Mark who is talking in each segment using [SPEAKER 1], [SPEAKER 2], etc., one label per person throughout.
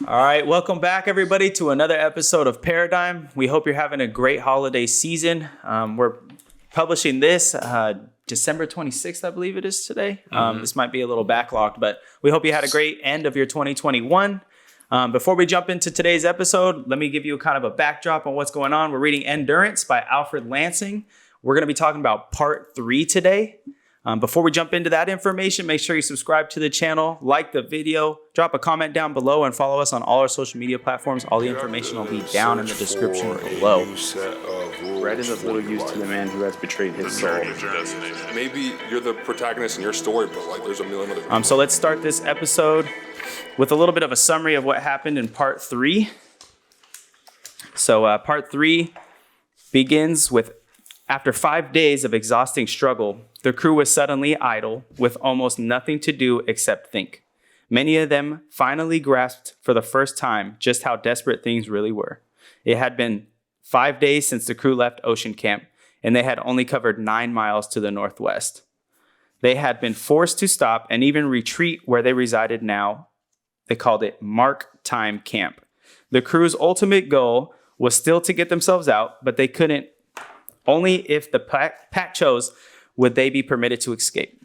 [SPEAKER 1] All right, welcome back, everybody, to another episode of Paradyme. We hope you're having a great holiday season. We're publishing this December 26th, I believe it is today. This might be a little backlogged, but we hope you had a great end of your 2021. Before we jump into today's episode, let me give you kind of a backdrop on what's going on. We're reading Endurance by Alfred Lansing. We're going to be talking about part 3 today. Before we jump into that information, make sure you subscribe to the channel, like the video, drop a comment down below, and follow us on all our social media platforms. All the information will be down in the description below.
[SPEAKER 2] Bread is of little use to the man who has betrayed his soul.
[SPEAKER 3] Maybe you're the protagonist in your story, but like there's a million other people.
[SPEAKER 1] So let's start this episode with a little bit of a summary of what happened in part 3. So part 3 begins with, after 5 days of exhausting struggle, the crew was suddenly idle, with almost nothing to do except think. Many of them finally grasped for the first time just how desperate things really were. It had been 5 days since the crew left Ocean Camp, and they had only covered 9 miles to the northwest. They had been forced to stop and even retreat where they resided now. They called it Mark Time Camp. The crew's ultimate goal was still to get themselves out, but they couldn't. Only if the pack chose would they be permitted to escape.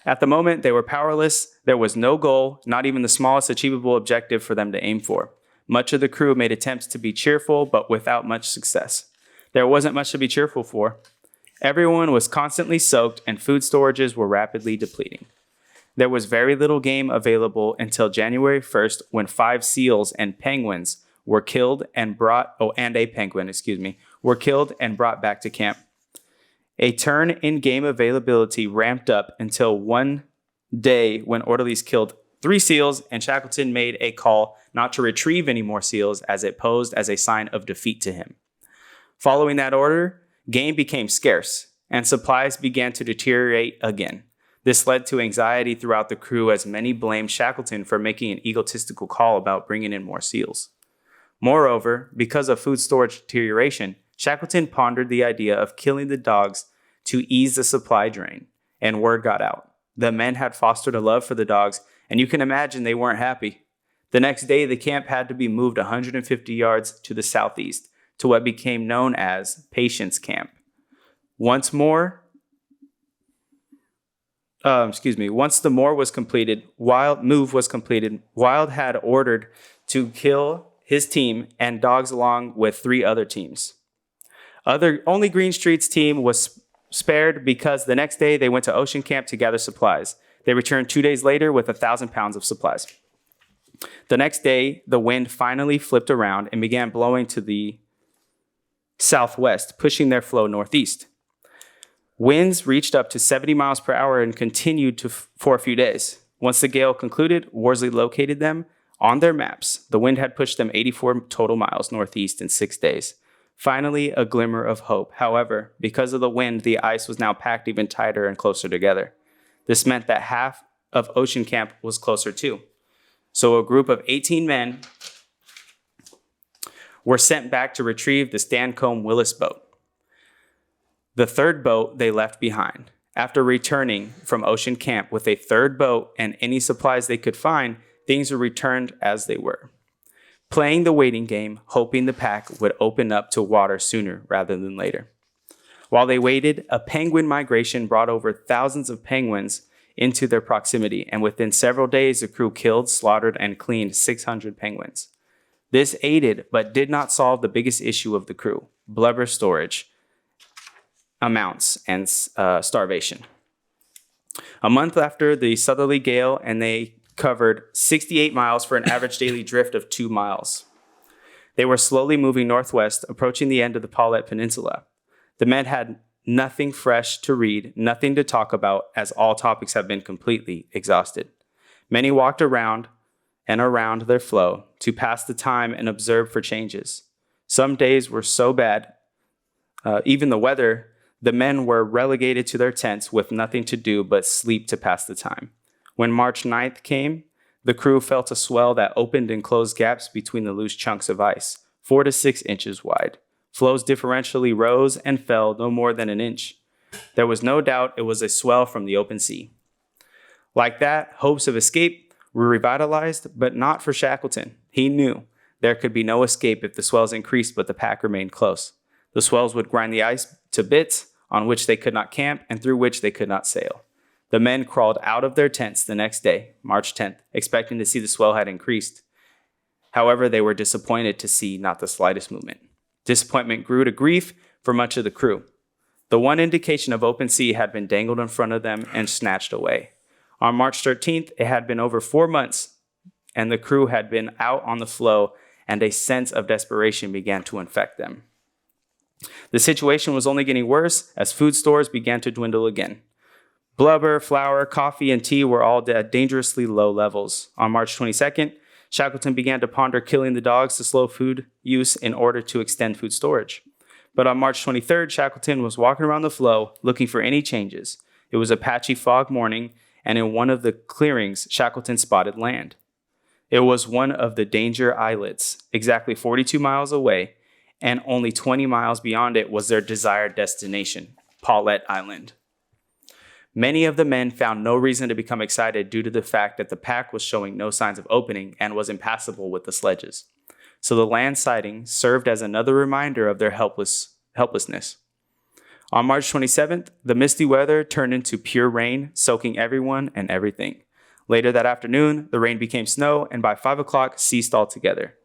[SPEAKER 1] At the moment, they were powerless. There was no goal, not even the smallest achievable objective for them to aim for. Much of the crew made attempts to be cheerful, but without much success. There wasn't much to be cheerful for. Everyone was constantly soaked, and food storages were rapidly depleting. There was very little game available until January 1st, when 5 seals and penguins were killed and a penguin, were killed and brought back to camp. A turn in game availability ramped up until one day when orderlies killed 3 seals and Shackleton made a call not to retrieve any more seals, as it posed as a sign of defeat to him. Following that order, game became scarce and supplies began to deteriorate again. This led to anxiety throughout the crew, as many blamed Shackleton for making an egotistical call about bringing in more seals. Moreover, because of food storage deterioration, Shackleton pondered the idea of killing the dogs to ease the supply drain, and word got out. The men had fostered a love for the dogs, and you can imagine they weren't happy. The next day, the camp had to be moved 150 yards to the southeast to what became known as Patience Camp. Once the move was completed, Wild had ordered to kill his team and dogs along with 3 other teams. Only Greenstreet's team was spared because the next day they went to Ocean Camp to gather supplies. They returned 2 days later with 1,000 pounds of supplies. The next day, the wind finally flipped around and began blowing to the southwest, pushing their flow northeast. Winds reached up to 70 miles per hour and continued for a few days. Once the gale concluded, Worsley located them on their maps. The wind had pushed them 84 total miles northeast in 6 days. Finally, a glimmer of hope. However, because of the wind, the ice was now packed even tighter and closer together. This meant that half of Ocean Camp was closer too. So a group of 18 men were sent back to retrieve the Stancomb Willis boat, the 3rd boat they left behind. After returning from Ocean Camp with a 3rd boat and any supplies they could find, things were returned as they were, playing the waiting game, hoping the pack would open up to water sooner rather than later. While they waited, a penguin migration brought over thousands of penguins into their proximity, and within several days, the crew killed, slaughtered, and cleaned 600 penguins. This aided, but did not solve the biggest issue of the crew: blubber storage amounts and starvation. A month after the southerly gale, and they covered 68 miles for an average daily drift of 2 miles. They were slowly moving northwest, approaching the end of the Paulet Peninsula. The men had nothing fresh to read, nothing to talk about, as all topics have been completely exhausted. Many walked around their flow to pass the time and observe for changes. Some days were so bad, even the weather, the men were relegated to their tents with nothing to do but sleep to pass the time. When March 9th came, the crew felt a swell that opened and closed gaps between the loose chunks of ice, 4 to 6 inches wide. Flows differentially rose and fell no more than an inch. There was no doubt it was a swell from the open sea. Like that, hopes of escape were revitalized, but not for Shackleton. He knew there could be no escape if the swells increased, but the pack remained close. The swells would grind the ice to bits on which they could not camp and through which they could not sail. The men crawled out of their tents the next day, March 10th, expecting to see the swell had increased. However, they were disappointed to see not the slightest movement. Disappointment grew to grief for much of the crew. The one indication of open sea had been dangled in front of them and snatched away. On March 13th, it had been over 4 months, and the crew had been out on the floe, and a sense of desperation began to infect them. The situation was only getting worse as food stores began to dwindle again. Blubber, flour, coffee, and tea were all at dangerously low levels. On March 22nd, Shackleton began to ponder killing the dogs to slow food use in order to extend food storage. But on March 23rd, Shackleton was walking around the floe looking for any changes. It was a patchy fog morning, and in one of the clearings, Shackleton spotted land. It was one of the danger islets, exactly 42 miles away, and only 20 miles beyond it was their desired destination, Paulette Island. Many of the men found no reason to become excited due to the fact that the pack was showing no signs of opening and was impassable with the sledges. So the land sighting served as another reminder of their helplessness. On March 27th, the misty weather turned into pure rain, soaking everyone and everything. Later that afternoon, the rain became snow, and by 5 o'clock ceased altogether.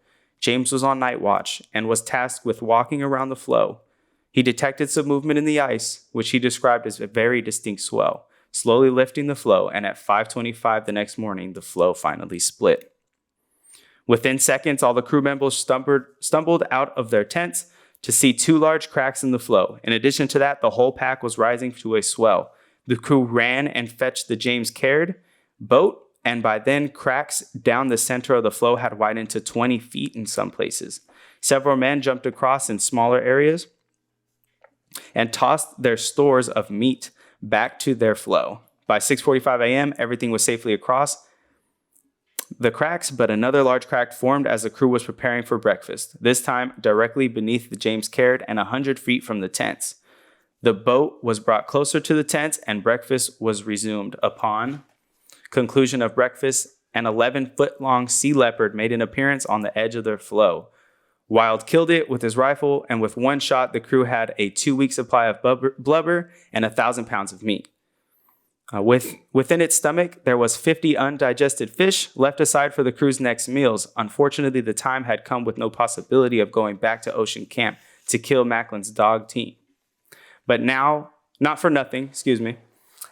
[SPEAKER 1] James was on night watch and was tasked with walking around the floe. He detected some movement in the ice, which he described as a very distinct swell, slowly lifting the floe, and at 5:25 the next morning, the floe finally split. Within seconds, all the crew members stumbled out of their tents to see 2 large cracks in the floe. In addition to that, the whole pack was rising to a swell. The crew ran and fetched the James Caird boat, and by then, cracks down the center of the floe had widened to 20 feet in some places. Several men jumped across in smaller areas and tossed their stores of meat back to their floe. By 6:45 a.m., everything was safely across the cracks, but another large crack formed as the crew was preparing for breakfast, this time directly beneath the James Caird and 100 feet from the tents. The boat was brought closer to the tents, and breakfast was resumed. Upon conclusion of breakfast, an 11-foot-long sea leopard made an appearance on the edge of their floe. Wild killed it with his rifle, and with one shot, the crew had a 2-week supply of blubber and 1,000 pounds of meat. Within its stomach, there was 50 undigested fish left aside for the crew's next meals. Unfortunately, the time had come with no possibility of going back to Ocean Camp to kill Macklin's dog team. But now, not for nothing,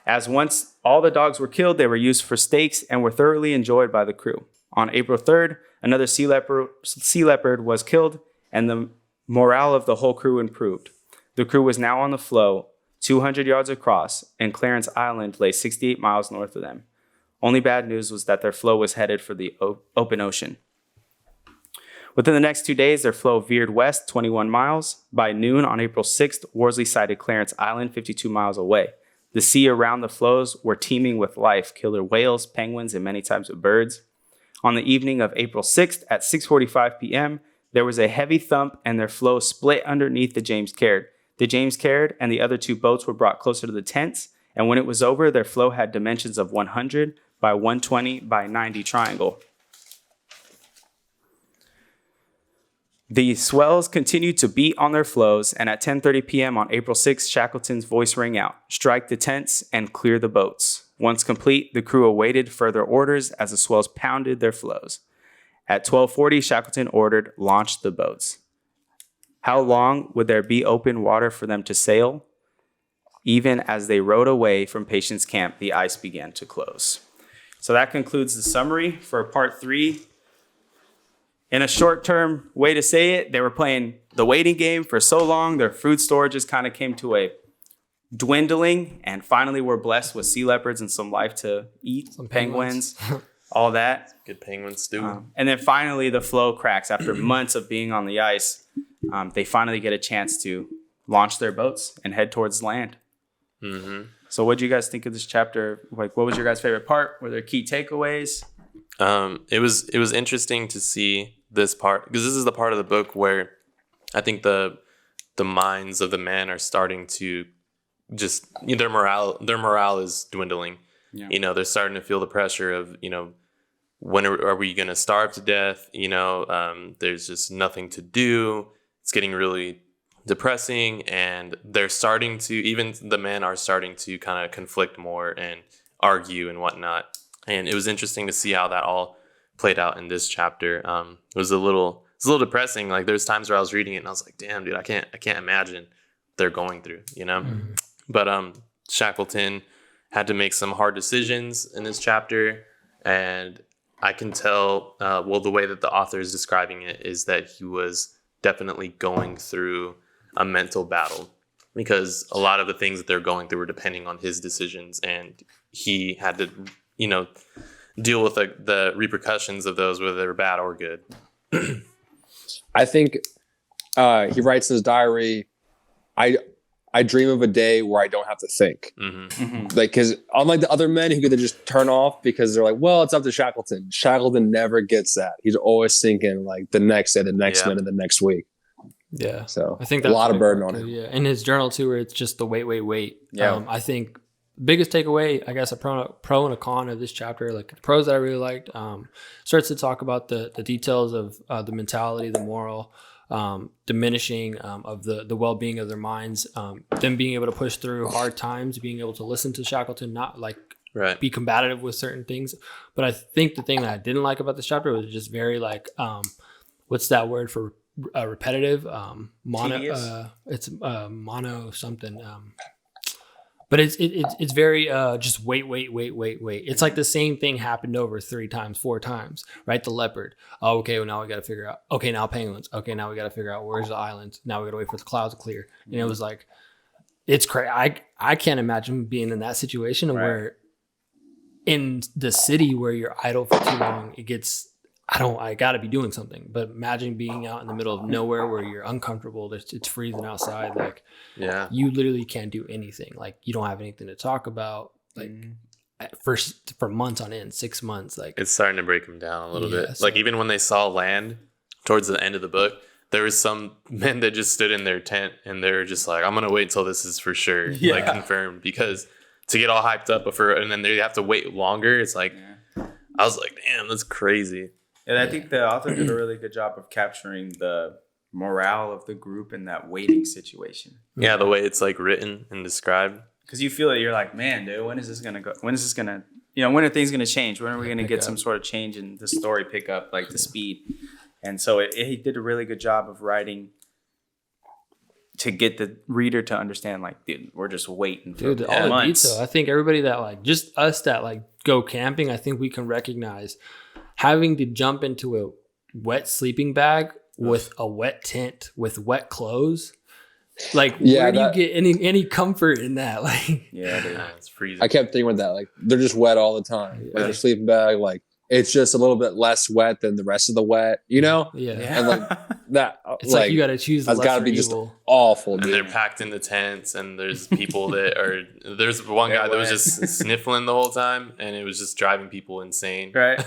[SPEAKER 1] as once all the dogs were killed, they were used for steaks and were thoroughly enjoyed by the crew. On April 3rd, another sea leopard was killed, and the morale of the whole crew improved. The crew was now on the floe, 200 yards across, and Clarence Island lay 68 miles north of them. Only bad news was that their floe was headed for the open ocean. Within the next 2 days, their floe veered west 21 miles. By noon on April 6th, Worsley sighted Clarence Island 52 miles away. The sea around the floes were teeming with life, killer whales, penguins, and many types of birds. On the evening of April 6th at 6:45 p.m., there was a heavy thump and their floe split underneath the James Caird. The James Caird and the other 2 boats were brought closer to the tents, and when it was over, their floe had dimensions of 100 by 120 by 90 triangle. The swells continued to beat on their floes, and at 10:30 p.m. on April 6th, Shackleton's voice rang out, "Strike the tents and clear the boats." Once complete, the crew awaited further orders as the swells pounded their floes. At 12:40, Shackleton ordered, "Launch the boats." How long would there be open water for them to sail? Even as they rowed away from Patience Camp, the ice began to close. So that concludes the summary for part 3. In a short-term way to say it, they were playing the waiting game for so long, their food storages kind of came to a dwindling, and finally were blessed with sea leopards and some life to eat, some penguins, all that.
[SPEAKER 4] Good penguin stew.
[SPEAKER 1] And then finally the floe cracks. After months of being on the ice, they finally get a chance to launch their boats and head towards land. Mm-hmm. So what did you guys think of this chapter? Like, what was your guys' favorite part? Were there key takeaways?
[SPEAKER 4] It was interesting to see this part, because this is the part of the book where I think the minds of the men are starting to just, their morale is dwindling. Yeah. They're starting to feel the pressure of, when are we going to starve to death? You know, there's just nothing to do. It's getting really depressing, and they're starting to, even the men are starting to kind of conflict more and argue and whatnot. And it was interesting to see how that all played out in this chapter. It was a little depressing. Like there's times where I was reading it and I was like, damn, dude, I can't imagine they're going through, you know? Mm-hmm. But Shackleton had to make some hard decisions in this chapter, and I can tell, the way that the author is describing it is that he was definitely going through a mental battle, because a lot of the things that they're going through were depending on his decisions, and he had to, you know, deal with the repercussions of those, whether they're bad or good.
[SPEAKER 5] I think he writes in his diary, I dream of a day where I don't have to think. Mm-hmm. Mm-hmm. Like, because unlike the other men who could just turn off because they're like, well, it's up to Shackleton. Shackleton never gets that. He's always thinking like the next day, the next minute, the next week.
[SPEAKER 6] Yeah.
[SPEAKER 5] So
[SPEAKER 6] I think that's
[SPEAKER 5] a lot of burden on him.
[SPEAKER 6] Yeah. In his journal too, where it's just the wait.
[SPEAKER 1] Yeah.
[SPEAKER 6] I think biggest takeaway, I guess, a pro and a con of this chapter, like the pros that I really liked, starts to talk about the details of the mentality, the moral, diminishing of the well-being of their minds, them being able to push through hard times, being able to listen to Shackleton, not like be combative with certain things. But I think the thing that I didn't like about this chapter was just very like, what's that word for repetitive? Mono. It's mono something. But it's very just wait. It's like the same thing happened over 3 times, 4 times, right? The leopard. Oh, okay, well now we got to figure out. Okay, now penguins. Okay, now we got to figure out where's the island. Now we got to wait for the clouds to clear. And it was like, it's crazy. I can't imagine being in that situation where in the city where you're idle for too long, it gets. I got to be doing something. But imagine being out in the middle of nowhere where you're uncomfortable. It's freezing outside. Like, you literally can't do anything. Like, you don't have anything to talk about. Like, for months on end, 6 months. Like,
[SPEAKER 4] it's starting to break them down a little bit. So, like, even when they saw land towards the end of the book, there was some men that just stood in their tent and they're just like, I'm gonna wait until this is for sure, like confirmed, because to get all hyped up and then they have to wait longer. It's like, I was like, damn, that's crazy.
[SPEAKER 1] And I think the author did a really good job of capturing the morale of the group in that waiting situation.
[SPEAKER 4] Yeah, the way it's like written and described.
[SPEAKER 1] Because you feel it, you're like, man, dude, when is this gonna go? When is this gonna, when are things gonna change? When are we gonna get some sort of change in the story pick up, like the speed? And so he did a really good job of writing to get the reader to understand, like, dude, we're just waiting for
[SPEAKER 6] all
[SPEAKER 1] months.
[SPEAKER 6] The detail. I think everybody that like just us that like go camping, I think we can recognize having to jump into a wet sleeping bag with a wet tent with wet clothes. Like, where do you get any comfort in that? Like,
[SPEAKER 4] it's freezing.
[SPEAKER 5] I kept thinking with that, like, they're just wet all the time. Like, their sleeping bag, like, it's just a little bit less wet than the rest of the wet,
[SPEAKER 6] Yeah.
[SPEAKER 5] And like that,
[SPEAKER 6] it's like you got to choose the lesser
[SPEAKER 5] got to be
[SPEAKER 6] evil.
[SPEAKER 5] Just awful, dude.
[SPEAKER 4] And they're packed in the tents, and there's people there's one guy that was just sniffling the whole time, and it was just driving people insane.
[SPEAKER 1] Right.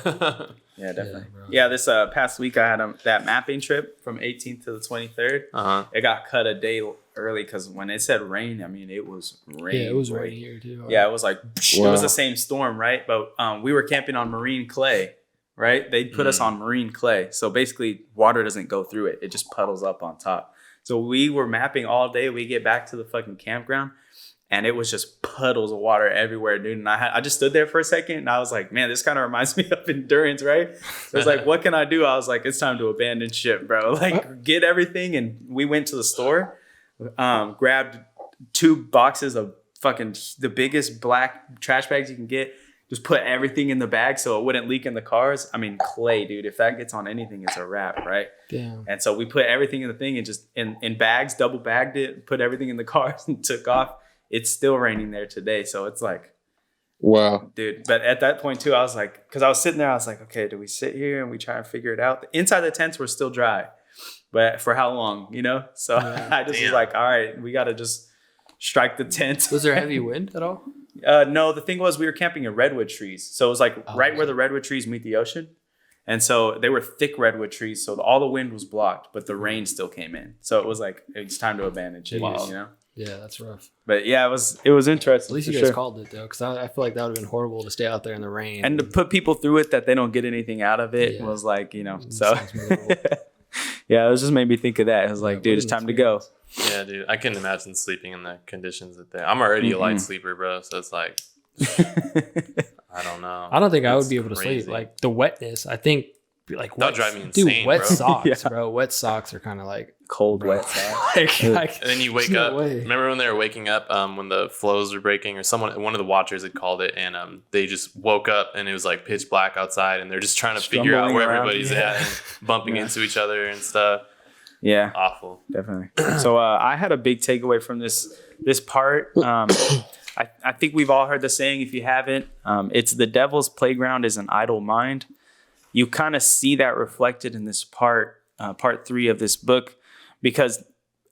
[SPEAKER 1] Yeah, definitely. Yeah, this past week I had that mapping trip from 18th to the 23rd. It got cut a day early because when it said rain, I mean, it was rain.
[SPEAKER 6] Yeah, it was raining here too.
[SPEAKER 1] Yeah, it was like, it was the same storm, right? But we were camping on marine clay, right? They put us on marine clay. So basically, water doesn't go through it. It just puddles up on top. So we were mapping all day. We get back to the fucking campground, and it was just puddles of water everywhere, dude. And I just stood there for a second, and I was like, man, this kind of reminds me of endurance, right? So it's like, what can I do? I was like, it's time to abandon ship, bro. Like, get everything. And we went to the store, grabbed 2 boxes of fucking the biggest black trash bags you can get. Just put everything in the bag so it wouldn't leak in the cars. I mean, clay, dude. If that gets on anything, it's a wrap, right?
[SPEAKER 6] Damn.
[SPEAKER 1] And so we put everything in the thing and just in bags, double bagged it, put everything in the cars and took off. It's still raining there today. So it's like,
[SPEAKER 5] wow,
[SPEAKER 1] dude. But at that point too, I was like, because I was sitting there, I was like, okay, do we sit here and we try and figure it out? The inside the tents were still dry, but for how long, So I just was like, all right, we got to just strike the tent.
[SPEAKER 6] Was there heavy wind at all?
[SPEAKER 1] No, the thing was we were camping in redwood trees. So it was like right where the redwood trees meet the ocean. And so they were thick redwood trees. So all the wind was blocked, but the rain still came in. So it was like, it's time to abandon shit,
[SPEAKER 6] Yeah, that's rough.
[SPEAKER 1] But yeah, it was interesting.
[SPEAKER 6] At least you guys called it though, because I feel like that would have been horrible to stay out there in the rain
[SPEAKER 1] and to put people through it that they don't get anything out of it was like, so yeah, it was just made me think of that. It was like, dude, it's time to go.
[SPEAKER 4] Yeah, dude, I couldn't imagine sleeping in the conditions that I'm already a light sleeper, bro. So it's like, I don't know.
[SPEAKER 6] I don't think I would be able to sleep. Like the wetness, I think. Like
[SPEAKER 4] that drive me insane,
[SPEAKER 6] wet
[SPEAKER 4] bro.
[SPEAKER 6] socks, bro. Wet socks are kind of like
[SPEAKER 1] cold, wet socks.
[SPEAKER 4] And then you wake up. Remember when they were waking up when the flows were breaking, or one of the watchers had called it, and they just woke up and it was like pitch black outside, and they're just trying to figure out where everybody's at, and bumping into each other and stuff.
[SPEAKER 1] Yeah,
[SPEAKER 4] awful.
[SPEAKER 1] Definitely. So I had a big takeaway from this part. I think we've all heard the saying. If you haven't, it's the devil's playground is an idle mind. You kind of see that reflected in this part 3 of this book, because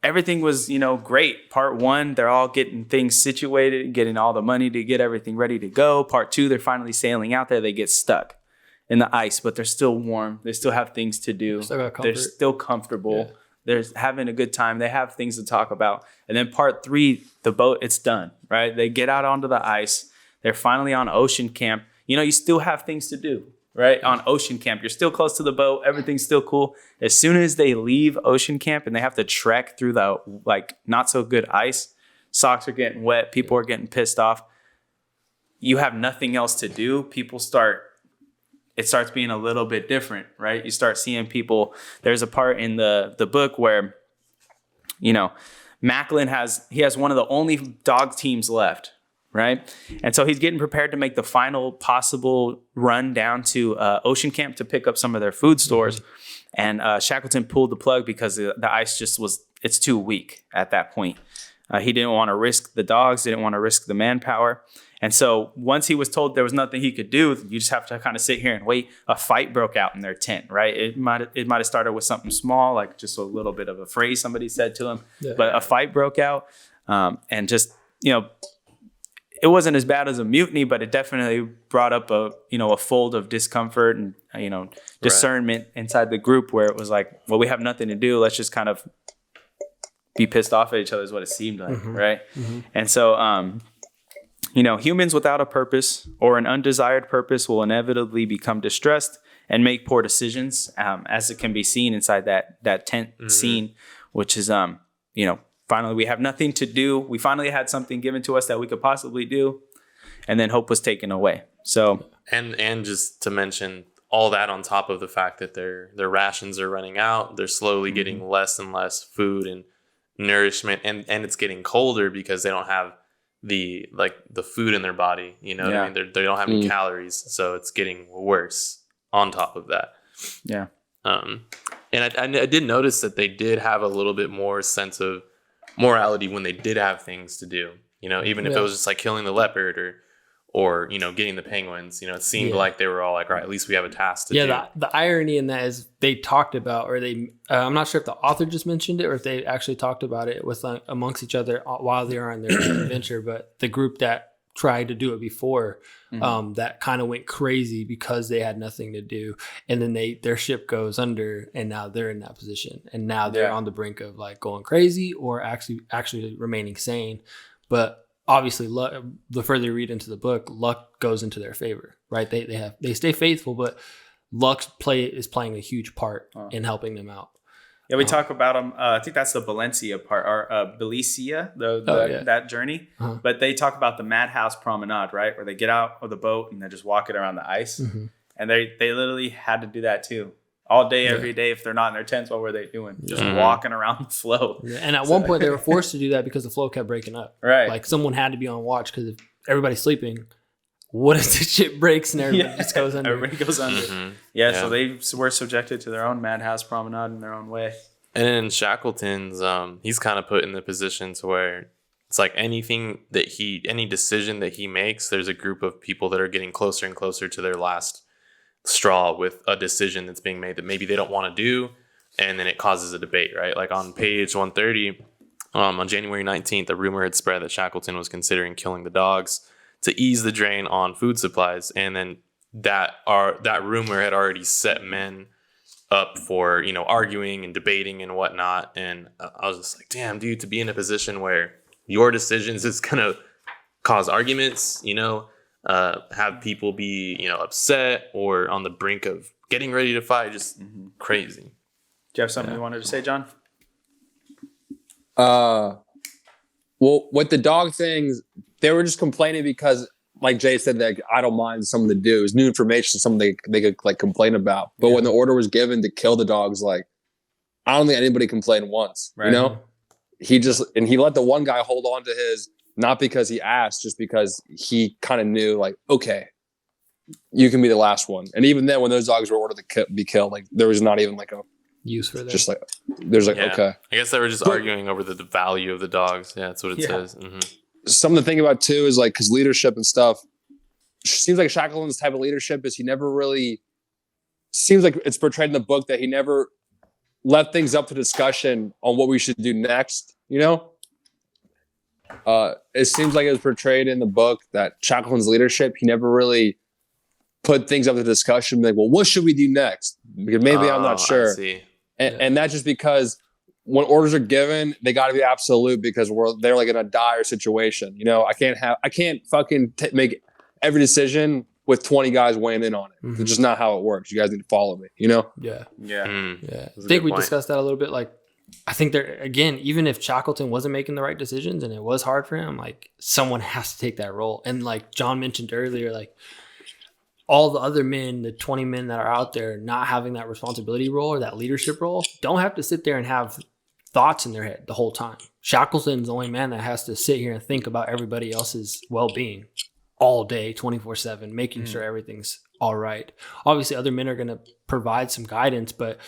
[SPEAKER 1] everything was, great. Part 1, they're all getting things situated, getting all the money to get everything ready to go. Part 2, they're finally sailing out there. They get stuck in the ice, but they're still warm. They still have things to do. They're still comfortable. Yeah. They're having a good time. They have things to talk about. And then part 3, the boat, it's done, right? They get out onto the ice. They're finally on ocean camp. You still have things to do. Right? On ocean camp, you're still close to the boat. Everything's still cool. As soon as they leave ocean camp and they have to trek through the not so good ice, socks are getting wet. People are getting pissed off. You have nothing else to do. It starts being a little bit different, right? You start seeing people. There's a part in the book where, Macklin has one of the only dog teams left. Right. And so he's getting prepared to make the final possible run down to Ocean Camp to pick up some of their food stores. And Shackleton pulled the plug because the ice it's too weak at that point. He didn't want to risk the dogs, didn't want to risk the manpower. And so once he was told there was nothing he could do, you just have to kind of sit here and wait. A fight broke out in their tent, right? It might have started with something small, like just a little bit of a phrase somebody said to him. Yeah. But a fight broke out and just, it wasn't as bad as a mutiny, but it definitely brought up a fold of discomfort and, discernment inside the group where it was like, well, we have nothing to do. Let's just kind of be pissed off at each other is what it seemed like. Right. Mm-hmm. And so, humans without a purpose or an undesired purpose will inevitably become distressed and make poor decisions, as it can be seen inside that tent scene, which is, finally, we have nothing to do. We finally had something given to us that we could possibly do, and then hope was taken away. So,
[SPEAKER 4] and just to mention all that on top of the fact that their rations are running out, they're slowly getting less and less food and nourishment, and it's getting colder because they don't have the food in their body. You know what I mean? They don't have any calories, so it's getting worse on top of that.
[SPEAKER 1] Yeah.
[SPEAKER 4] And I did notice that they did have a little bit more sense of morality when they did have things to do, even if it was just like killing the leopard or getting the penguins, it seemed like they were all like, all right, at least we have a task to do.
[SPEAKER 6] Yeah, the irony in that is they talked about, or I'm not sure if the author just mentioned it or if they actually talked about it with amongst each other while they were on their adventure, but the group that tried to do it before, that kind of went crazy because they had nothing to do, and then their ship goes under, and now they're in that position, and now they're on the brink of like going crazy or actually remaining sane. But obviously, the further you read into the book, luck goes into their favor, right? They stay faithful, but luck is playing a huge part in helping them out.
[SPEAKER 1] Yeah, we talk about them. I think that's the Valencia part, or Belicia, that journey. Uh-huh. But they talk about the Madhouse Promenade, right, where they get out of the boat and they're just walking around the ice. Mm-hmm. And they literally had to do that too, all day, every day. If they're not in their tents, what were they doing? Just walking around the flow.
[SPEAKER 6] Yeah. And at one point, they were forced to do that because the flow kept breaking up.
[SPEAKER 1] Right,
[SPEAKER 6] like someone had to be on watch because if everybody's sleeping, what if the ship breaks and everybody just goes under?
[SPEAKER 1] Everybody goes under. Mm-hmm. Yeah, so they were subjected to their own Madhouse Promenade in their own way.
[SPEAKER 4] And in Shackleton's, he's kind of put in the position to where it's like any decision that he makes, there's a group of people that are getting closer and closer to their last straw with a decision that's being made that maybe they don't want to do, and then it causes a debate, right? Like on page 130, on January 19th, a rumor had spread that Shackleton was considering killing the dogs to ease the drain on food supplies, and then that rumor had already set men up for arguing and debating and whatnot. And I was just like, damn, dude, to be in a position where your decisions is gonna cause arguments, have people be, upset or on the brink of getting ready to fight. Just crazy.
[SPEAKER 1] Do you have something you wanted to say, John?
[SPEAKER 5] Well, with the dog things, they were just complaining because, like Jay said, that I don't mind something to do. It's new information, something they could like complain about. But when the order was given to kill the dogs, like I don't think anybody complained once.
[SPEAKER 1] Right.
[SPEAKER 5] He let the one guy hold on to his, not because he asked, just because he kind of knew, like, okay, you can be the last one. And even then, when those dogs were ordered to be killed, like there was not even like a
[SPEAKER 6] use for that.
[SPEAKER 5] just like there's like okay.
[SPEAKER 4] I guess they were just arguing over the value of the dogs. Yeah, that's what it says.
[SPEAKER 5] Something to think about too is like, because leadership and stuff seems like Shackleton's type of leadership is he never really seems like it's portrayed in the book that he never left things up to discussion on what we should do next. It seems like it was portrayed in the book that Shackleton's leadership, he never really put things up to discussion. Like, well, what should we do next? Because maybe I'm not sure. And that's just because when orders are given, they got to be absolute because they're like in a dire situation. I can't fucking make every decision with 20 guys weighing in on it. It's just not how it works. You guys need to follow me.
[SPEAKER 6] Yeah.
[SPEAKER 1] Yeah.
[SPEAKER 6] I think we discussed that a little bit. Like, I think there again, even if Shackleton wasn't making the right decisions and it was hard for him, like someone has to take that role. And like John mentioned earlier, like all the other men, the 20 men that are out there not having that responsibility role or that leadership role, don't have to sit there and have thoughts in their head the whole time. Shackleton's the only man that has to sit here and think about everybody else's well-being all day, 24/7, making sure everything's all right. Obviously, other men are going to provide some guidance, but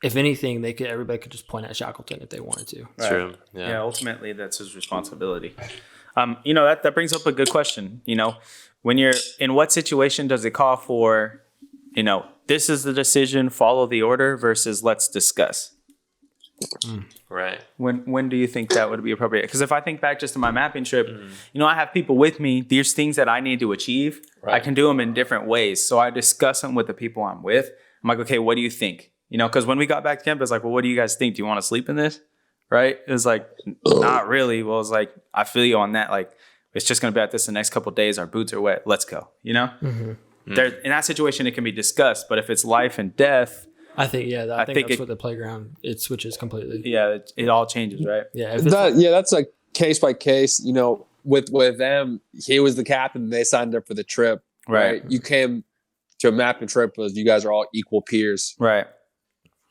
[SPEAKER 6] if anything, everybody could just point at Shackleton if they wanted to.
[SPEAKER 1] Right.
[SPEAKER 4] True. Yeah.
[SPEAKER 1] Ultimately, that's his responsibility. That brings up a good question. When you're in what situation does it call for, this is the decision, follow the order versus let's discuss?
[SPEAKER 4] Right.
[SPEAKER 1] When do you think that would be appropriate? Because if I think back just to my mapping trip, I have people with me. There's things that I need to achieve. Right. I can do them in different ways. So I discuss them with the people I'm with. I'm like, okay, what do you think? Because when we got back to camp, it's like, well, what do you guys think? Do you want to sleep in this? Right? It's like, not really. Well, it's like, I feel you on that. Like, it's just going to be at this the next couple of days. Our boots are wet. Let's go. In that situation, it can be discussed. But if it's life and death,
[SPEAKER 6] I think that's what the playground, it switches completely.
[SPEAKER 1] Yeah, it all changes, right?
[SPEAKER 6] Yeah.
[SPEAKER 5] That's like case by case. With them, he was the captain. They signed up for the trip. Right. You came to a mapping trip as you guys are all equal peers.
[SPEAKER 1] Right.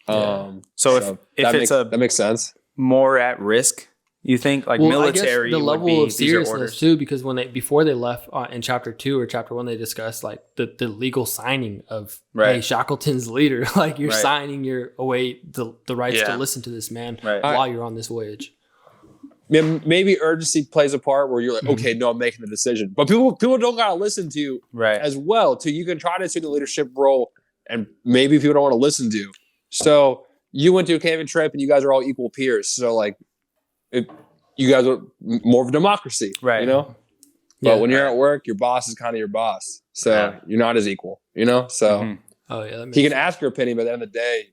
[SPEAKER 1] So if
[SPEAKER 5] that makes sense.
[SPEAKER 1] More at risk, you think, like military,
[SPEAKER 6] the level
[SPEAKER 1] would be,
[SPEAKER 6] of seriousness too, because before they left in chapter 2 or chapter 1, they discussed like the legal signing of hey, Shackleton's leader, like you're signing your away the rights to listen to this man while you're on this voyage.
[SPEAKER 5] Maybe urgency plays a part where you're like, okay, no, I'm making the decision, but people don't gotta listen to you as well. Too, you can try to assume the leadership role, and maybe people don't want to listen to you. So you went to a camping trip, and you guys are all equal peers. So like, you guys are more of a democracy, right? But when you're at work, your boss is kind of your boss, so you're not as equal, So he can ask your opinion, but at the end of the day,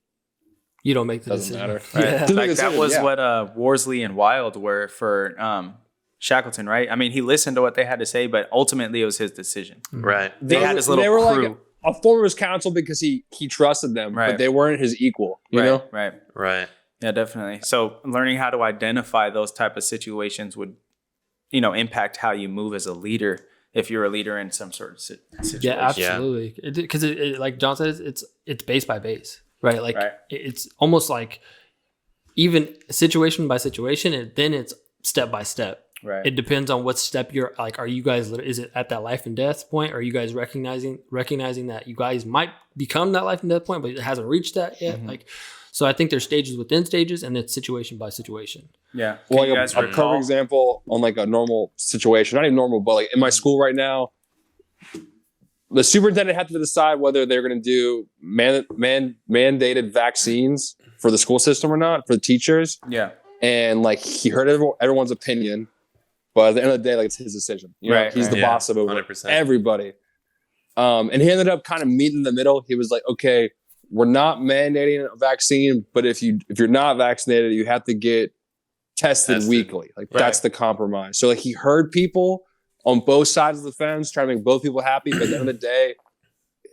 [SPEAKER 6] you don't make the
[SPEAKER 5] doesn't
[SPEAKER 6] decision.
[SPEAKER 5] Matter.
[SPEAKER 1] Right? Like that was what Worsley and Wilde were for Shackleton, right? I mean, he listened to what they had to say, but ultimately it was his decision.
[SPEAKER 4] Right.
[SPEAKER 1] They had his little crew.
[SPEAKER 5] Like a form of his counsel because he trusted them, but they weren't his equal. You know?
[SPEAKER 1] Right. Yeah, definitely. So learning how to identify those type of situations would, impact how you move as a leader if you're a leader in some sort of situation.
[SPEAKER 6] Yeah, absolutely. Because like John said, it's base by base, right? Like it's almost like even situation by situation, and then it's step by step. Right. It depends on what step you're like. Are you guys? Is it at that life and death point? Are you guys recognizing that you guys might become that life and death point, but it hasn't reached that yet? Like, so I think there's stages within stages, and it's situation by situation.
[SPEAKER 1] Yeah.
[SPEAKER 5] Well, a perfect example on like a normal situation, not even normal, but like in my school right now, the superintendent had to decide whether they're going to do mandated vaccines for the school system or not for the teachers.
[SPEAKER 1] Yeah.
[SPEAKER 5] And like he heard everyone's opinion. But at the end of the day, like it's his decision. He's the boss of 100%. Everybody. And he ended up kind of meeting in the middle. He was like, okay, we're not mandating a vaccine, but if you're not vaccinated, you have to get tested weekly. Like that's the compromise. So like he heard people on both sides of the fence, trying to make both people happy. But at the end of the day,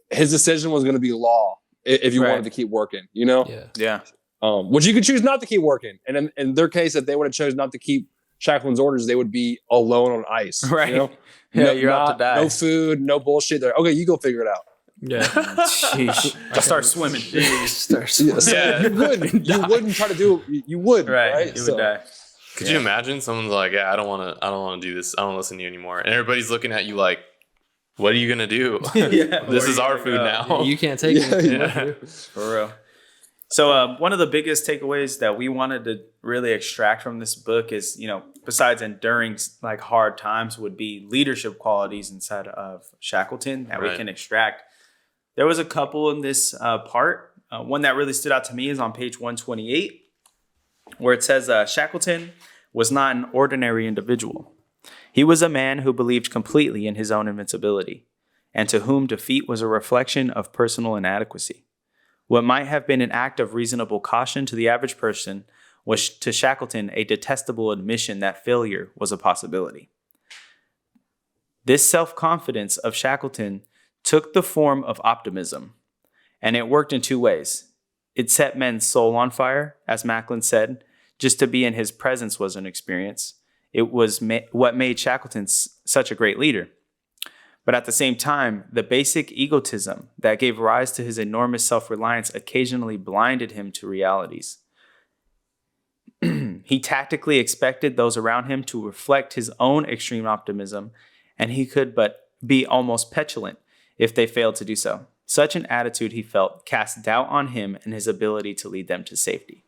[SPEAKER 5] his decision was going to be law if you wanted to keep working, you know?
[SPEAKER 1] Yeah.
[SPEAKER 5] Which you could choose not to keep working. And in their case, if they would have chosen not to keep Shackleton's orders, they would be alone on ice.
[SPEAKER 1] Right.
[SPEAKER 5] You know?
[SPEAKER 1] Yeah, you're out to die.
[SPEAKER 5] No food, no bullshit. They're okay, you go figure it out.
[SPEAKER 6] Yeah.
[SPEAKER 1] Sheesh. Just start swimming.
[SPEAKER 5] You wouldn't try to do it. You would. Right.
[SPEAKER 1] You would die.
[SPEAKER 4] Could you imagine someone's like, yeah, I don't want to do this. I don't want to listen to you anymore. And everybody's looking at you like, what are you going to do? This is our food now.
[SPEAKER 6] You can't take it.
[SPEAKER 1] For real. So one of the biggest takeaways that we wanted to really extract from this book is, you know, besides enduring like hard times, would be leadership qualities inside of Shackleton that we can extract. There was a couple in this part. One that really stood out to me is on page 128, where it says Shackleton was not an ordinary individual. He was a man who believed completely in his own invincibility, and to whom defeat was a reflection of personal inadequacy. What might have been an act of reasonable caution to the average person was to Shackleton a detestable admission that failure was a possibility. This self-confidence of Shackleton took the form of optimism, and it worked in two ways. It set men's soul on fire, as Macklin said. Just to be in his presence was an experience. It was what made Shackleton such a great leader. But at the same time, the basic egotism that gave rise to his enormous self-reliance occasionally blinded him to realities. He tactically expected those around him to reflect his own extreme optimism, and he could but be almost petulant if they failed to do so. Such an attitude, he felt, cast doubt on him and his ability to lead them to safety.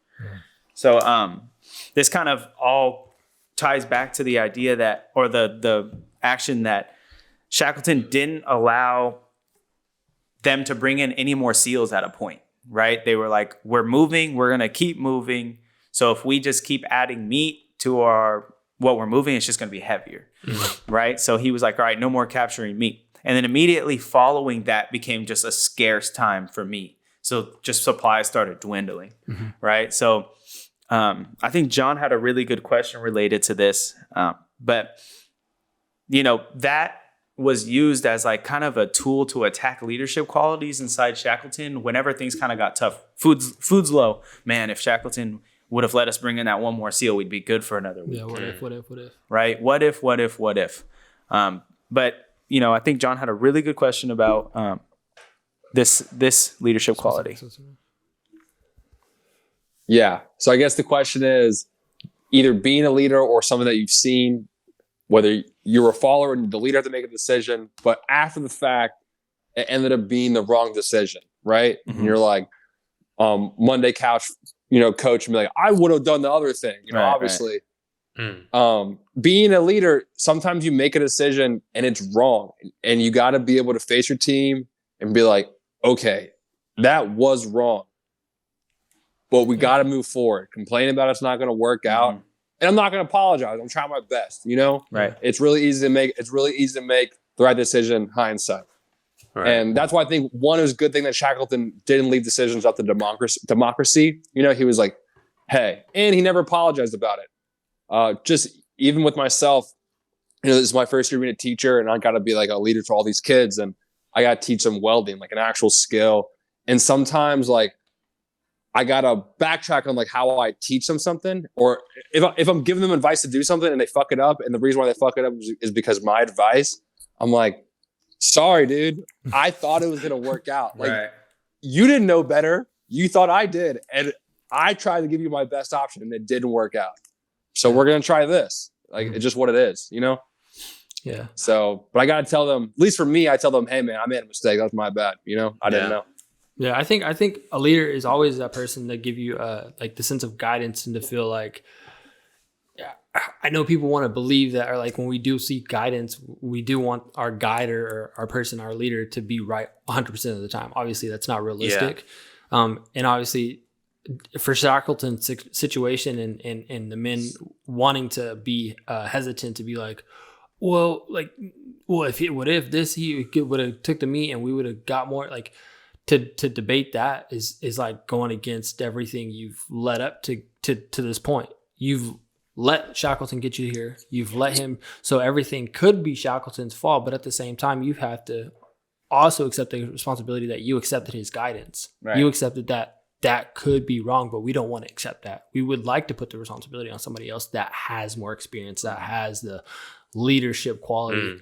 [SPEAKER 1] So this kind of all ties back to the idea that, or the action that Shackleton didn't allow them to bring in any more SEALs at a point, right? They were like, we're moving, we're going to keep moving. So if we just keep adding meat to what we're moving, it's just going to be heavier, right? So he was like, all right, no more capturing meat. And then immediately following that became just a scarce time for meat. So just supplies started dwindling, right? So I think John had a really good question related to this. But, you know, that was used as like kind of a tool to attack leadership qualities inside Shackleton whenever things kind of got tough. Food's low. Man, if Shackleton would have let us bring in that one more SEAL, we'd be good for another week.
[SPEAKER 6] Yeah, what if?
[SPEAKER 1] Right? What if? But, you know, I think John had a really good question about this leadership quality.
[SPEAKER 5] Yeah. So I guess the question is either being a leader or someone that you've seen, whether you're a follower and the leader had to make a decision, but after the fact, it ended up being the wrong decision, right? And you're like, Monday couch, you know, coach and be like, I would have done the other thing, you know, obviously. Being a leader, sometimes you make a decision and it's wrong. And you got to be able to face your team and be like, okay, that was wrong. But we got to move forward. Complaining about it's not going to work out. And I'm not going to apologize. I'm trying my best, you know?
[SPEAKER 1] Right.
[SPEAKER 5] It's really easy to make the right decision hindsight. Right. And that's why I think one is a good thing that Shackleton didn't leave decisions up to democracy. You know, he was like, hey, and he never apologized about it. Just even with myself, you know, this is my first year being a teacher and I got to be like a leader for all these kids. And I got to teach them welding, like an actual skill. And sometimes like, I got to backtrack on like how I teach them something, or if I'm giving them advice to do something and they fuck it up. And the reason why they fuck it up is because my advice, I'm like, sorry, dude, I thought it was going to work out. Like you didn't know better. You thought I did. And I tried to give you my best option and it didn't work out. So we're going to try this. Like it's just what it is, you know?
[SPEAKER 6] Yeah.
[SPEAKER 5] So, but I got to tell them, at least for me, I tell them, hey man, I made a mistake. That was my bad. You know, I didn't know.
[SPEAKER 6] Yeah, I think a leader is always that person that give you like the sense of guidance and to feel like, yeah, I know people want to believe that, or like when we do seek guidance, we do want our guider or our person, our leader to be right 100% of the time. Obviously, that's not realistic. And obviously for Shackleton's situation and the men wanting to be hesitant to be like, what if this, he would have took the meat and we would have got more, like, to debate that is like going against everything you've led up to this point. You've let Shackleton get you here. You've let him, so everything could be Shackleton's fault, but at the same time, you have to also accept the responsibility that you accepted his guidance.
[SPEAKER 1] Right.
[SPEAKER 6] You accepted that could be wrong, but we don't want to accept that. We would like to put the responsibility on somebody else that has more experience, that has the leadership quality.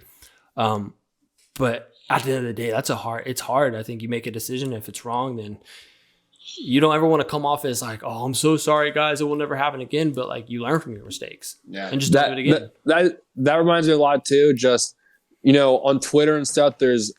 [SPEAKER 6] But at the end of the day, it's hard. I think you make a decision. If it's wrong, then you don't ever want to come off as like, oh, I'm so sorry, guys. It will never happen again. But like, you learn from your mistakes and just don't do it again.
[SPEAKER 5] That reminds me a lot too. Just, on Twitter and stuff, there's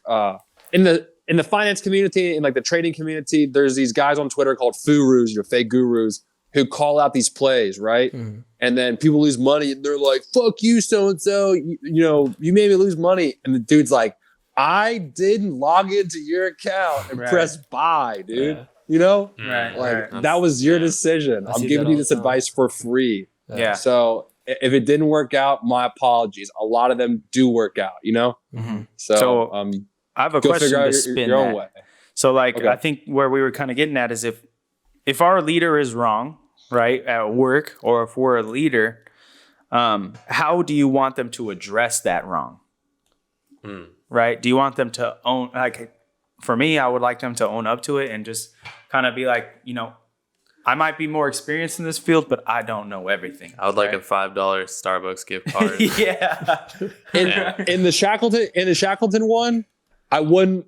[SPEAKER 5] in the finance community, in like the trading community, there's these guys on Twitter called furus, fake gurus, who call out these plays, right? Mm-hmm. And then people lose money and they're like, fuck you, so-and-so, you made me lose money. And the dude's like, I didn't log into your account and press buy, dude.
[SPEAKER 6] Yeah.
[SPEAKER 5] That was your decision. I'm giving you this advice for free.
[SPEAKER 1] Yeah.
[SPEAKER 5] So if it didn't work out, my apologies. A lot of them do work out,
[SPEAKER 1] Mm-hmm.
[SPEAKER 5] So
[SPEAKER 1] I have a question to spin
[SPEAKER 5] your
[SPEAKER 1] that.
[SPEAKER 5] own way.
[SPEAKER 1] So I think where we were kind of getting at is if our leader is wrong, right, at work, or if we're a leader, how do you want them to address that wrong? Right? Do you want them to own, like, for me, I would like them to own up to it and just kind of be like, I might be more experienced in this field, but I don't know everything.
[SPEAKER 4] I would like a $5 Starbucks gift card.
[SPEAKER 5] In the Shackleton one, I wouldn't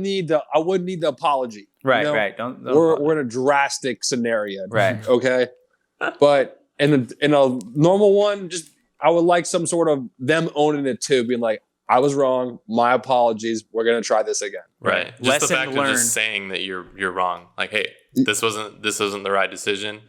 [SPEAKER 5] need the apology.
[SPEAKER 1] Right, right. Don't
[SPEAKER 5] we're in a drastic scenario.
[SPEAKER 1] Right.
[SPEAKER 5] Okay. But in a normal one, just I would like some sort of them owning it too, being like, I was wrong. My apologies. We're gonna try this again.
[SPEAKER 4] Right. Just
[SPEAKER 1] Lesson
[SPEAKER 4] the fact
[SPEAKER 1] learned.
[SPEAKER 4] of just saying that you're wrong. Like, hey, this wasn't the right decision,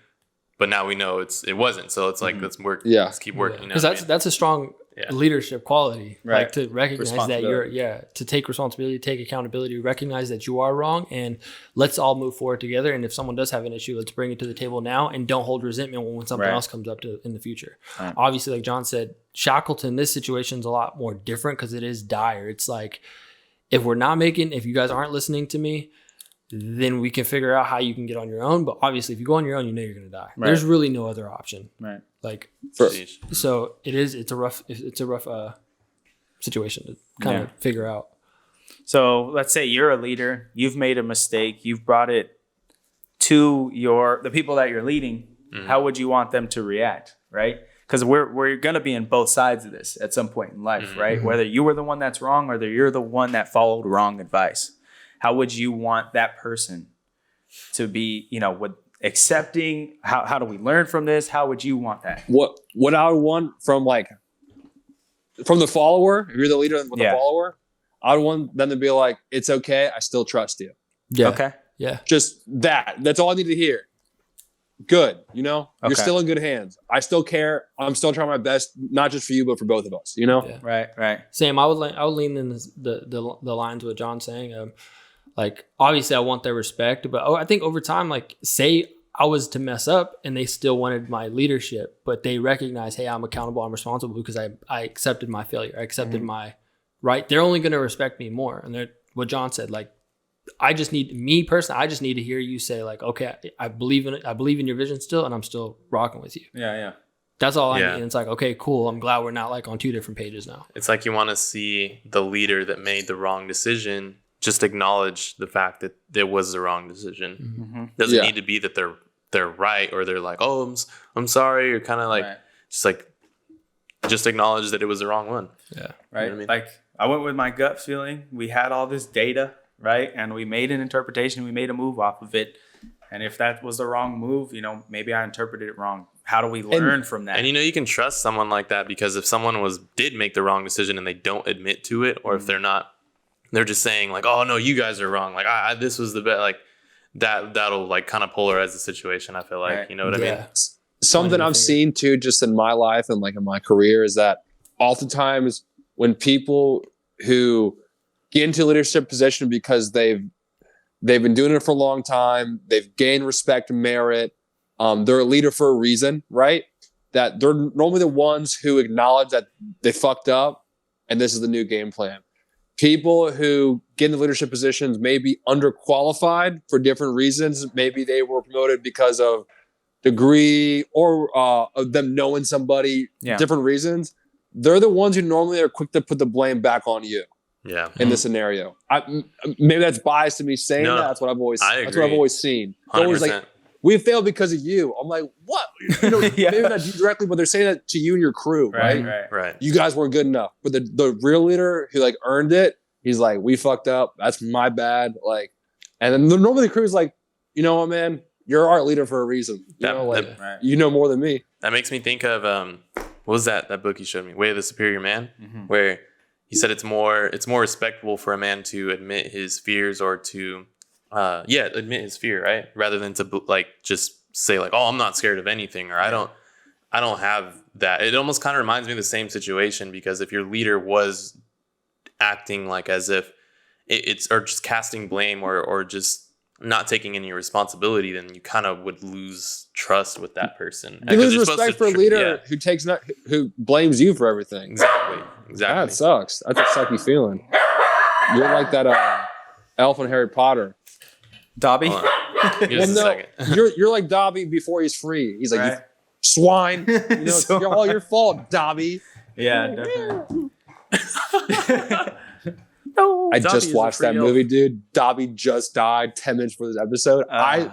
[SPEAKER 4] but now we know it wasn't. So it's like let's work.
[SPEAKER 5] Yeah.
[SPEAKER 4] Let's keep working.
[SPEAKER 6] Because that's a strong leadership quality,
[SPEAKER 1] Right.
[SPEAKER 6] Like to recognize that to take responsibility, take accountability, recognize that you are wrong, and let's all move forward together. And if someone does have an issue, let's bring it to the table now, and don't hold resentment when something else comes up in the future. Right. Obviously, like John said, Shackleton, this situation is a lot more different because it is dire. It's like, if you guys aren't listening to me, then we can figure out how you can get on your own. But obviously, if you go on your own, you're going to die. Right. There's really no other option.
[SPEAKER 1] Right.
[SPEAKER 6] Like, so it's a rough situation to kind of figure out.
[SPEAKER 1] So let's say you're a leader, you've made a mistake, you've brought it to the people that you're leading. Mm-hmm. How would you want them to react? Right. Because we're going to be in both sides of this at some point in life, right? Whether you were the one that's wrong, or whether you're the one that followed wrong advice. How would you want that person to be, with accepting? How do we learn from this? How would you want that?
[SPEAKER 5] What I would want from the follower, if you're the leader with the follower, I would want them to be like, it's okay, I still trust you.
[SPEAKER 6] Yeah.
[SPEAKER 1] Okay.
[SPEAKER 6] Yeah.
[SPEAKER 5] Just that's all I need to hear. Good. You're still in good hands. I still care. I'm still trying my best, not just for you, but for both of us,
[SPEAKER 1] Yeah. Right.
[SPEAKER 6] Sam, I would lean in the lines of what John's saying. Like, obviously I want their respect, but I think over time, like, say I was to mess up and they still wanted my leadership, but they recognize, hey, I'm accountable, I'm responsible because I accepted my failure. I accepted my right. They're only going to respect me more. And what John said, like, I just need to hear you say, like, okay, I believe in it. I believe in your vision still, and I'm still rocking with you.
[SPEAKER 1] Yeah.
[SPEAKER 6] That's all I need. And it's like, okay, cool. I'm glad we're not like on two different pages now.
[SPEAKER 4] It's like you want to see the leader that made the wrong decision just acknowledge the fact that there was the wrong decision. Mm-hmm. Doesn't need to be that they're right, or they're like, oh, I'm sorry, or kind of like just acknowledge that it was the wrong one.
[SPEAKER 6] Yeah.
[SPEAKER 1] Right. You know what I mean? Like, I went with my gut feeling. We had all this data, right? And we made an interpretation. We made a move off of it. And if that was the wrong move, maybe I interpreted it wrong. How do we learn from that?
[SPEAKER 4] And you can trust someone like that, because if someone did make the wrong decision and they don't admit to it, or if they're just saying like, oh no, you guys are wrong. Like, this was the best. Like that'll like kind of polarize the situation. I feel like,
[SPEAKER 1] right.
[SPEAKER 4] You know what I mean?
[SPEAKER 5] Something I've seen too, just in my life and like in my career, is that oftentimes when people who get into a leadership position because they've been doing it for a long time, they've gained respect and merit, they're a leader for a reason, right? That they're normally the ones who acknowledge that they fucked up and this is the new game plan. People who get into leadership positions may be underqualified for different reasons. Maybe they were promoted because of degree or of them knowing somebody, different reasons, they're the ones who normally are quick to put the blame back on you.
[SPEAKER 4] Yeah.
[SPEAKER 5] In this scenario, maybe that's biased to me saying that. That's what I've always seen. They're always like, we failed because of you. I'm like, what? Maybe not you directly, but they're saying that to you and your crew, right? You guys weren't good enough. But the real leader who like earned it, he's like, we fucked up. That's my bad. Like, and then normally the crew's like, you know what, man? You're our leader for a reason. You know more than me.
[SPEAKER 4] That makes me think of what was that book you showed me, Way of the Superior Man, where he said it's more respectable for a man to admit his fears or to admit his fear, right? Rather than to like just say like, oh, I'm not scared of anything, or I don't have that. It almost kind of reminds me of the same situation, because if your leader was acting like as if it's or just casting blame or just not taking any responsibility, then you kind of would lose trust with that person.
[SPEAKER 5] You lose respect for a leader who blames you for everything.
[SPEAKER 4] Exactly.
[SPEAKER 5] That sucks. That's a sucky feeling. You're like that elf in Harry Potter.
[SPEAKER 1] Dobby?
[SPEAKER 5] You're like Dobby before he's free. He's like, you swine. It's all your fault, Dobby.
[SPEAKER 1] Yeah, definitely.
[SPEAKER 5] I just watched that movie, dude. Dobby just died 10 minutes before this episode.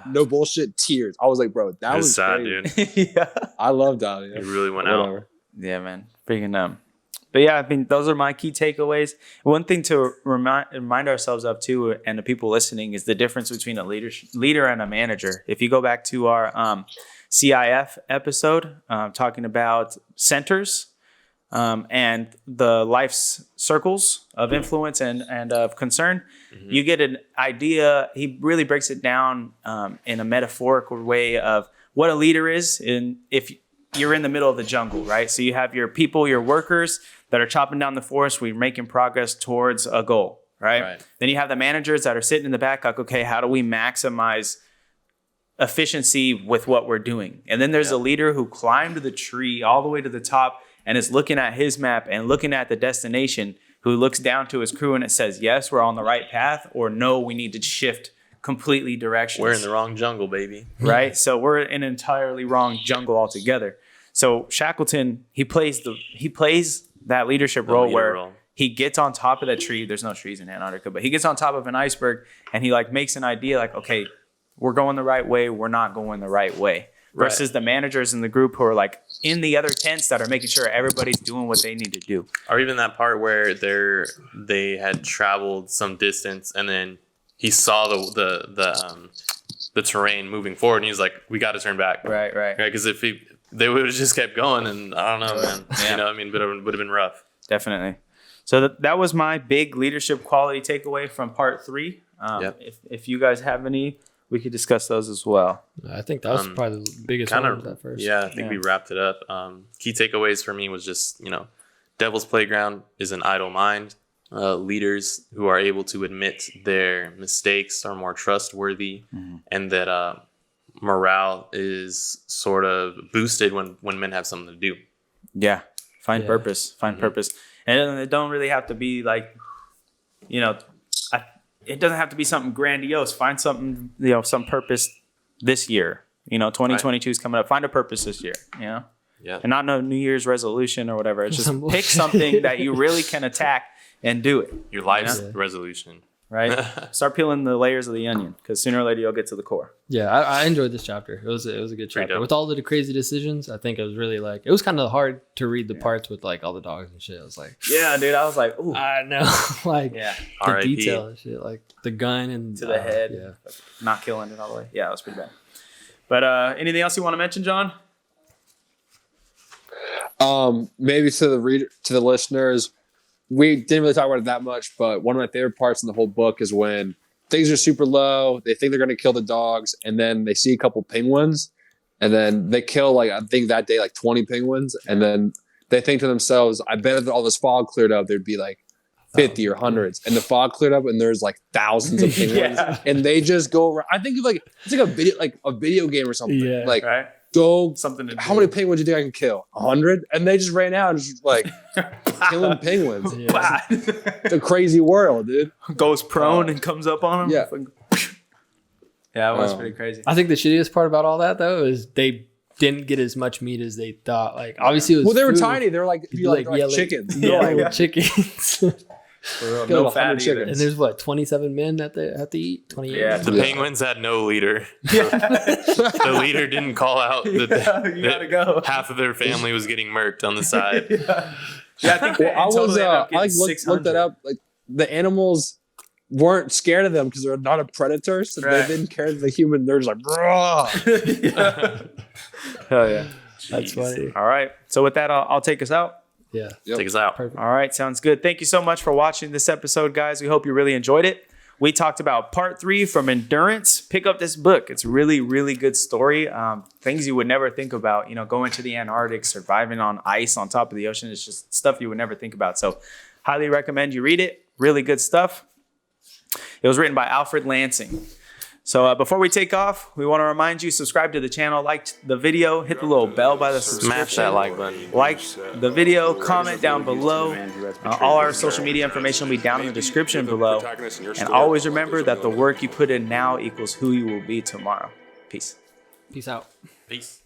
[SPEAKER 5] No bullshit, tears. I was like, bro, that was
[SPEAKER 4] sad,
[SPEAKER 5] crazy.
[SPEAKER 4] dude.
[SPEAKER 5] I love Dobby.
[SPEAKER 4] He really went out.
[SPEAKER 1] Yeah, man. Freaking But yeah, I mean, those are my key takeaways. One thing to remind ourselves of too, and the people listening, is the difference between a leader and a manager. If you go back to our CIF episode, talking about centers, and the life's circles of influence and of concern, you get an idea. He really breaks it down in a metaphorical way of what a leader is. If you're in the middle of the jungle, right? So you have your people, your workers that are chopping down the forest. We're making progress towards a goal, right? Then you have the managers that are sitting in the back, like, okay, how do we maximize efficiency with what we're doing? And then there's a leader who climbed the tree all the way to the top and is looking at his map and looking at the destination, who looks down to his crew and it says, yes, we're on the right path, or no, we need to shift completely directions.
[SPEAKER 4] We're in the wrong jungle, baby.
[SPEAKER 1] Right? So we're in an entirely wrong jungle altogether. So Shackleton, he plays that leadership role. He gets on top of that tree. There's no trees in Antarctica, but he gets on top of an iceberg and he like makes an idea like, okay, we're going the right way. We're not going the right way. Versus the managers in the group who are like in the other tents that are making sure everybody's doing what they need to do.
[SPEAKER 4] Or even that part where they had traveled some distance and then he saw the terrain moving forward and he's like, we got to turn back.
[SPEAKER 1] Right.
[SPEAKER 4] Because if they would have just kept going, and I don't know, man. Yeah. It would have been rough.
[SPEAKER 1] Definitely. So that was my big leadership quality takeaway from part 3. If you guys have any, we could discuss those as well.
[SPEAKER 6] I think that was probably the biggest one of that first.
[SPEAKER 4] Yeah, I think we wrapped it up. Key takeaways for me was just, Devil's Playground is an idle mind. Leaders who are able to admit their mistakes are more trustworthy, and that morale is sort of boosted when men have something to do.
[SPEAKER 1] Yeah. Find purpose. And it don't really have to be like, it doesn't have to be something grandiose. Find something, some purpose this year. 2022 is coming up. Find a purpose this year, Yeah. And not no New Year's resolution or whatever. It's just pick something that you really can attack and do it.
[SPEAKER 4] Your life's resolution.
[SPEAKER 1] Right? Start peeling the layers of the onion, because sooner or later you'll get to the core.
[SPEAKER 6] Yeah, I enjoyed this chapter. It was a good chapter. With all the crazy decisions, I think it was really it was kind of hard to read the parts with like all the dogs and shit. I was like,
[SPEAKER 1] yeah, dude. I was like, ooh.
[SPEAKER 6] I know. The
[SPEAKER 4] R.I.P.
[SPEAKER 6] detail and shit, like the gun and
[SPEAKER 1] to the head. Yeah. Not killing it all the way. Yeah, it was pretty bad. But anything else you want to mention, John?
[SPEAKER 5] Maybe to the listeners, we didn't really talk about it that much, but one of my favorite parts in the whole book is when things are super low, they think they're going to kill the dogs, and then they see a couple penguins, and then they kill, I think that day, 20 penguins, and then they think to themselves, I bet if all this fog cleared up, there'd be 50 or hundreds, and the fog cleared up, and there's thousands of penguins, and they just go around. I think it's a video game or something.
[SPEAKER 1] Right?
[SPEAKER 5] Go
[SPEAKER 1] something.
[SPEAKER 5] How many penguins do you think I can kill? 100? And they just ran out and just killing penguins. It's a crazy world, dude.
[SPEAKER 1] Goes prone and comes up on them.
[SPEAKER 5] Yeah.
[SPEAKER 1] Yeah, it was pretty crazy.
[SPEAKER 6] I think the shittiest part about all that though is they didn't get as much meat as they thought. Like obviously it was
[SPEAKER 5] They were
[SPEAKER 6] food.
[SPEAKER 5] tiny. They're like chickens.
[SPEAKER 6] Chickens.
[SPEAKER 1] For real,
[SPEAKER 5] Kill
[SPEAKER 1] no
[SPEAKER 5] 100
[SPEAKER 1] fat either.
[SPEAKER 5] chickens.
[SPEAKER 6] And there's what 27 men that they have to eat. 28.
[SPEAKER 1] Yeah.
[SPEAKER 4] The Penguins had no leader. The leader didn't call out that
[SPEAKER 1] You gotta go.
[SPEAKER 4] half of their family was getting murked on the side.
[SPEAKER 1] Yeah, I think they
[SPEAKER 5] I was
[SPEAKER 1] totally ended up
[SPEAKER 5] I
[SPEAKER 1] getting
[SPEAKER 5] looked that
[SPEAKER 1] 600.
[SPEAKER 5] up. Like the animals weren't scared of them because they're not a predator, so
[SPEAKER 1] Right.
[SPEAKER 5] they didn't care of the human. They're just like, "Bruh."
[SPEAKER 1] Hell yeah.
[SPEAKER 6] That's funny.
[SPEAKER 1] All right. So with that, I'll take us out.
[SPEAKER 6] Yeah.
[SPEAKER 5] Yep.
[SPEAKER 4] Take us out.
[SPEAKER 6] Perfect.
[SPEAKER 1] All right. Sounds good. Thank you so much for watching this episode, guys. We hope you really enjoyed it. We talked about part 3 from Endurance. Pick up this book. It's really, really good story. Things you would never think about, going to the Antarctic, surviving on ice on top of the ocean. It's just stuff you would never think about. So highly recommend you read it. Really good stuff. It was written by Alfred Lansing. So before we take off, we want to remind you, subscribe to the channel, like the video, hit the little bell by the subscription.
[SPEAKER 4] Smash that like button.
[SPEAKER 1] Like the video, comment down below. All our social media information will be down in the description below. And always remember that the work you put in now equals who you will be tomorrow. Peace.
[SPEAKER 6] Peace out.
[SPEAKER 4] Peace.